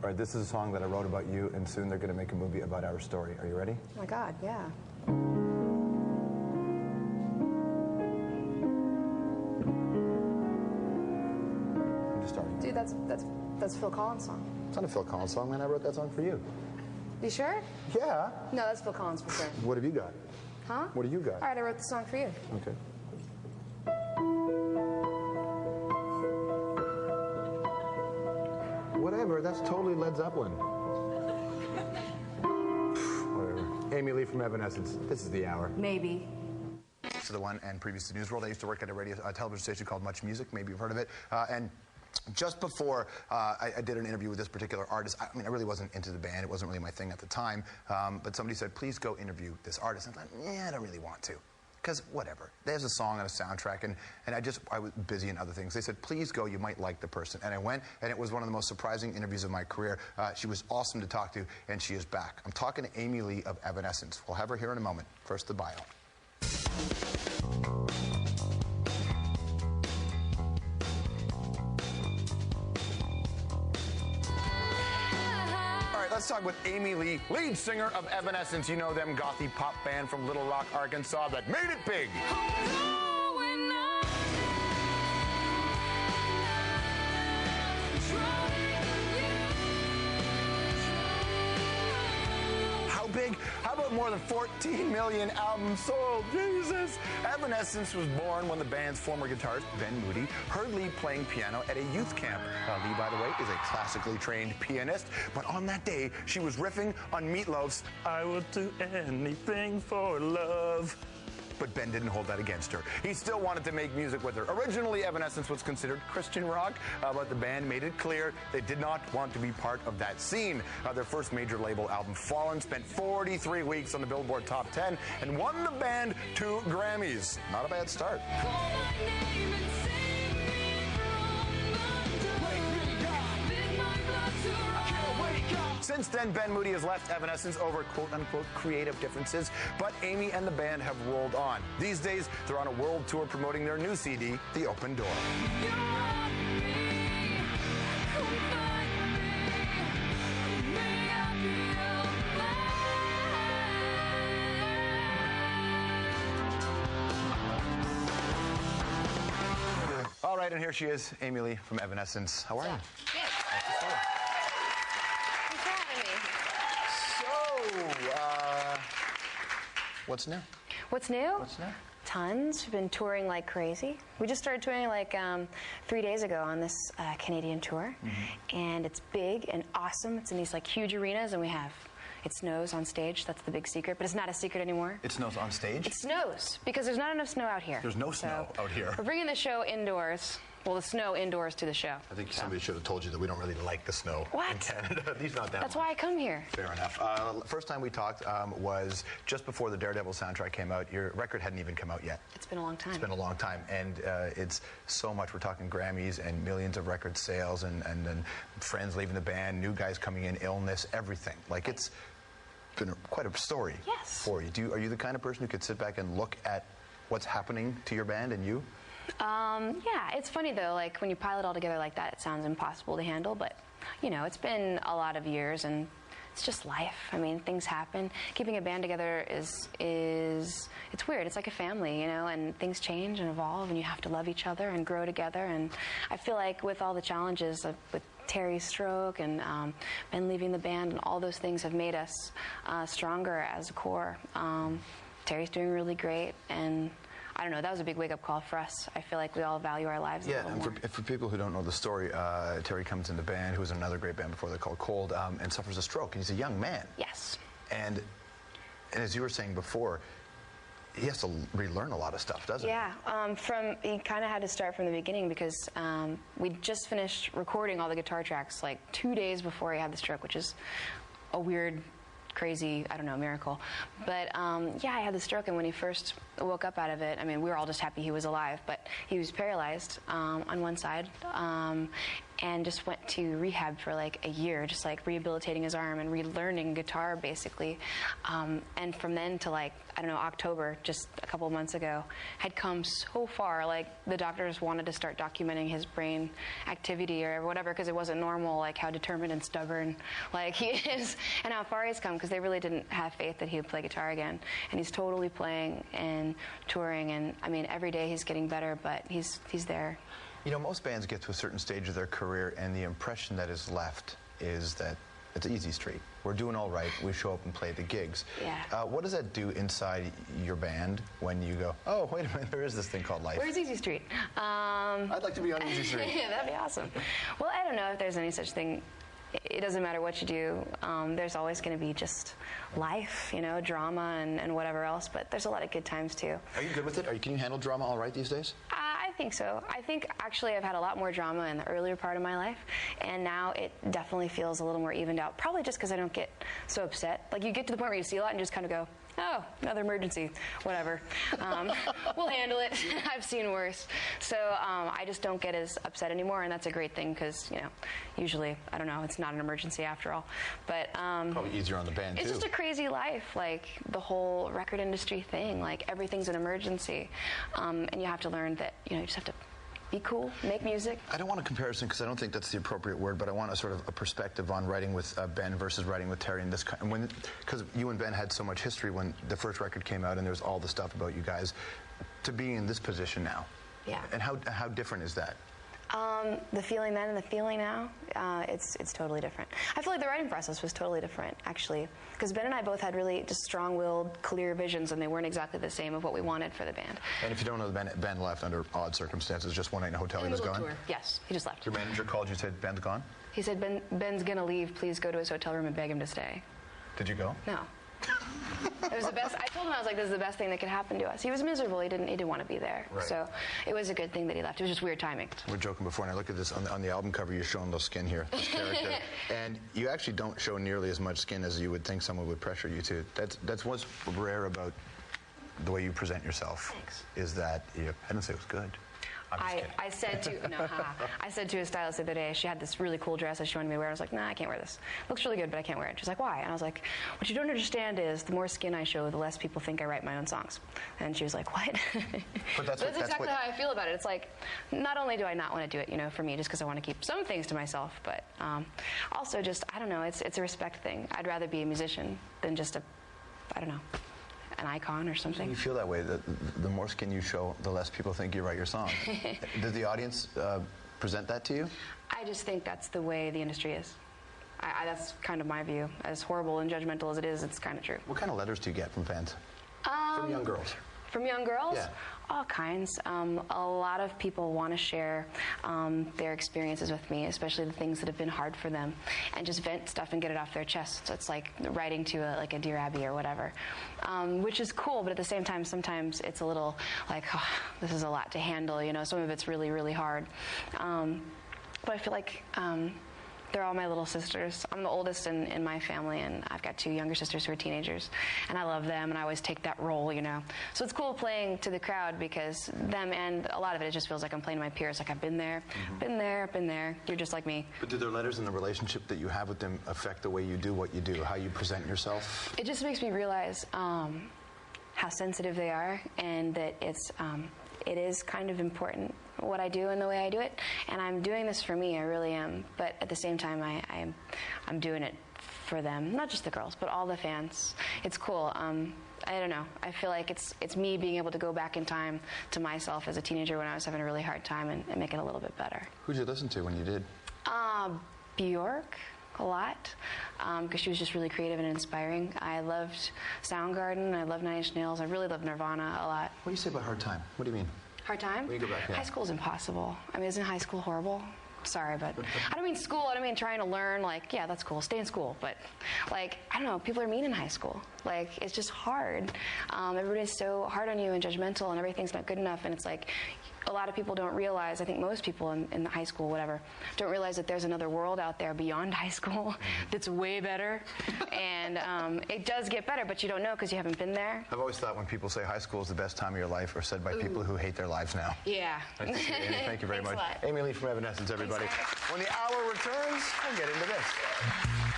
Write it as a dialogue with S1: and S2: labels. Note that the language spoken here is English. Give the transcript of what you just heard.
S1: All right, this is a song that I wrote about you, and soon they're going to make a movie about our story. Are you ready?
S2: Oh my God, yeah.
S1: I'm just starting.
S2: Dude, that's Phil Collins' song.
S1: It's not a Phil Collins song, man. I wrote that song for you.
S2: You sure?
S1: Yeah.
S2: No, that's Phil Collins for sure.
S1: What have you got?
S2: Huh?
S1: What do you got?
S2: All right, I wrote the song for you.
S1: Okay. Whatever, that's totally Led Zeppelin. Whatever. Amy Lee from Evanescence. This is the hour.
S2: Maybe.
S3: To the one and previous to News World. I used to work at a television station called Much Music. Maybe you've heard of it. And just before I did an interview with this particular artist, I mean, I really wasn't into the band. It wasn't really my thing at the time. But somebody said, please go interview this artist. And I thought, yeah, I don't really want to. Because whatever. There's a song on a soundtrack, and I was busy in other things. They said, please go, you might like the person. And I went, and it was one of the most surprising interviews of my career. She was awesome to talk to, and she is back. I'm talking to Amy Lee of Evanescence. We'll have her here in a moment. First, the bio. Let's talk with Amy Lee, lead singer of Evanescence. You know them, gothy pop band from Little Rock, Arkansas that made it big. How big? How about more than 14 million albums sold? Jesus! Evanescence was born when the band's former guitarist, Ben Moody, heard Lee playing piano at a youth camp. Lee, by the way, is a classically trained pianist, but on that day, she was riffing on Meatloaf's I Would Do Anything for Love. But Ben didn't hold that against her. He still wanted to make music with her. Originally, Evanescence was considered Christian rock, but the band made it clear they did not want to be part of that scene. Their first major label album, Fallen, spent 43 weeks on the Billboard Top 10 and won the band 2 Grammys. Not a bad start. Since then, Ben Moody has left Evanescence over quote-unquote creative differences, but Amy and the band have rolled on. These days, they're on a world tour promoting their new CD, The Open Door. All right, and here she is, Amy Lee from Evanescence. How are you?
S2: Good.
S3: What's new?
S2: What's new?
S3: What's new?
S2: Tons. We've been touring like crazy. We just started touring like 3 days ago on this Canadian tour, and it's big and awesome. It's in these like huge arenas, and it snows on stage. That's the big secret, but it's not a secret anymore.
S3: It snows on stage?
S2: It snows because there's not enough snow out here.
S3: There's no snow out here.
S2: We're bringing the show indoors. Well, the snow indoors to the show.
S3: I think somebody should have told you that we don't really like the snow in Canada. At least not that
S2: That's
S3: much.
S2: why I come here.
S3: Fair enough. First time we talked was just before the Daredevil soundtrack came out. Your record hadn't even come out yet.
S2: It's been a long time.
S3: It's been a long time, and it's so much. We're talking Grammys and millions of record sales, and friends leaving the band, new guys coming in, illness, everything. Like it's been quite a story for you. Are you the kind of person who could sit back and look at what's happening to your band and you?
S2: Yeah, it's funny though, like when you pile it all together like that, it sounds impossible to handle, but you know, it's been a lot of years and it's just life. I mean, things happen. Keeping a band together is it's weird. It's like a family, you know, and things change and evolve and you have to love each other and grow together, and I feel like with all the challenges with Terry's stroke and Ben leaving the band and all those things have made us stronger as a core. Terry's doing really great, and I don't know, that was a big wake-up call for us. I feel like we all value our lives a little more.
S3: And for people who don't know the story, Terry comes in the band, who was another great band before, they're called Cold, and suffers a stroke, and he's a young man.
S2: Yes.
S3: And as you were saying before, he has to relearn a lot of stuff, doesn't he?
S2: Yeah, he kind of had to start from the beginning because we just finished recording all the guitar tracks like 2 days before he had the stroke, which is a weird, crazy, I don't know, miracle. But yeah, I had the stroke, and when he first woke up out of it, I mean, we were all just happy he was alive, but he was paralyzed on one side. and just went to rehab for like a year, just like rehabilitating his arm and relearning guitar basically. And from then to like, I don't know, October, just a couple of months ago, had come so far. Like the doctors wanted to start documenting his brain activity or whatever because it wasn't normal, like how determined and stubborn like he is and how far he's come, because they really didn't have faith that he would play guitar again. And he's totally playing and touring, and I mean every day he's getting better, but he's there.
S3: You know, most bands get to a certain stage of their career and the impression that is left is that it's easy street. We're doing all right. We show up and play the gigs.
S2: Yeah.
S3: What does that do inside your band when you go, oh, wait a minute, there is this thing called life?
S2: Where's Easy Street?
S3: I'd like to be on Easy Street.
S2: Yeah, that'd be awesome. Well, I don't know if there's any such thing. It doesn't matter what you do. There's always going to be just life, you know, drama and whatever else. But there's a lot of good times too.
S3: Are you good with it? Can you handle drama all right these days?
S2: I think so. I think actually I've had a lot more drama in the earlier part of my life, and now it definitely feels a little more evened out. Probably just because I don't get so upset. Like you get to the point where you see a lot and just kind of go, oh, another emergency, whatever. We'll handle it. I've seen worse. So I just don't get as upset anymore, and that's a great thing because, you know, usually, I don't know, it's not an emergency after all. But
S3: probably easier on the band,
S2: it's
S3: too.
S2: just a crazy life, like the whole record industry thing. Like everything's an emergency, and you have to learn that, you know, you just have to be cool, make music.
S3: I don't want a comparison because I don't think that's the appropriate word, but I want a sort of a perspective on writing with Ben versus writing with Terry. Because you and Ben had so much history when the first record came out and there was all the stuff about you guys, to being in this position now.
S2: Yeah.
S3: And how different is that?
S2: The feeling then and the feeling now, it's totally different. I feel like the writing process was totally different, actually, because Ben and I both had really just strong-willed, clear visions, and they weren't exactly the same of what we wanted for the band.
S3: And if you don't know, Ben left under odd circumstances. Just one night in a hotel, he was gone.
S2: Tour. Yes, he just left.
S3: Your manager called you, said Ben's gone?
S2: He said Ben's gonna leave. Please go to his hotel room and beg him to stay.
S3: Did you go?
S2: No. It was the best. I told him, I was like, this is the best thing that could happen to us. He was miserable. He didn't want to be there.
S3: Right.
S2: So it was a good thing that he left. It was just weird timing.
S3: We're joking before, and I look at this on the album cover. You're showing the skin here, this character, and you actually don't show nearly as much skin as you would think someone would pressure you to. That's what's rare about the way you present yourself.
S2: Thanks.
S3: Is that I didn't say it was good.
S2: I said to his stylist the other day, she had this really cool dress that she wanted me to wear. I was like, nah, I can't wear this. It looks really good, but I can't wear it. She's like, why? And I was like, what you don't understand is the more skin I show, the less people think I write my own songs. And she was like, what?
S3: But that's
S2: exactly how I feel about it. It's like, not only do I not want to do it, you know, for me, just because I want to keep some things to myself, but also just, I don't know, it's a respect thing. I'd rather be a musician than just I don't know, an icon or something.
S3: You feel that way. The more skin you show, the less people think you write your songs. Does the audience present that to you?
S2: I just think that's the way the industry is. That's kind of my view. As horrible and judgmental as it is, it's kind of true.
S3: What kind of letters do you get from fans? From young girls?
S2: From young girls?
S3: Yeah.
S2: All kinds. A lot of people want to share their experiences with me, especially the things that have been hard for them, and just vent stuff and get it off their chest. So it's like writing to a Dear Abby or whatever, which is cool, but at the same time, sometimes it's a little like, oh, this is a lot to handle, you know, some of it's really, really hard. But I feel like they're all my little sisters. I'm the oldest in my family, and I've got two younger sisters who are teenagers, and I love them, and I always take that role, you know. So it's cool playing to the crowd because them, and a lot of it just feels like I'm playing to my peers, like I've been there, been there, you're just like me.
S3: But do their letters and the relationship that you have with them affect the way you do what you do, how you present yourself?
S2: It just makes me realize how sensitive they are, and that it is kind of important what I do and the way I do it, and I'm doing this for me, I really am, but at the same time I'm doing it for them, not just the girls, but all the fans. It's cool. I don't know, I feel like it's me being able to go back in time to myself as a teenager when I was having a really hard time and make it a little bit better.
S3: Who'd you listen to when you did?
S2: Bjork. A lot, because she was just really creative and inspiring. I loved Soundgarden, I loved Nine Inch Nails, I really loved Nirvana a lot.
S3: What do you say about hard time? What do you mean?
S2: Hard time?
S3: When you go back, yeah.
S2: High school is impossible. I mean, isn't high school horrible? Sorry, but I don't mean school, I don't mean trying to learn, like, yeah, that's cool, stay in school, but, like, I don't know, people are mean in high school. Like, it's just hard. Everybody's so hard on you and judgmental, and everything's not good enough, and it's like, a lot of people don't realize, I think most people in high school, whatever, don't realize that there's another world out there beyond high school that's way better. And it does get better, but you don't know because you haven't been there.
S3: I've always thought when people say high school is the best time of your life, or said by people who hate their lives now.
S2: Yeah.
S3: Nice to see you, Amy. Thank you very much.
S2: Thanks a lot.
S3: Amy Lee from Evanescence, everybody. everybody. When the hour returns, we'll get into this.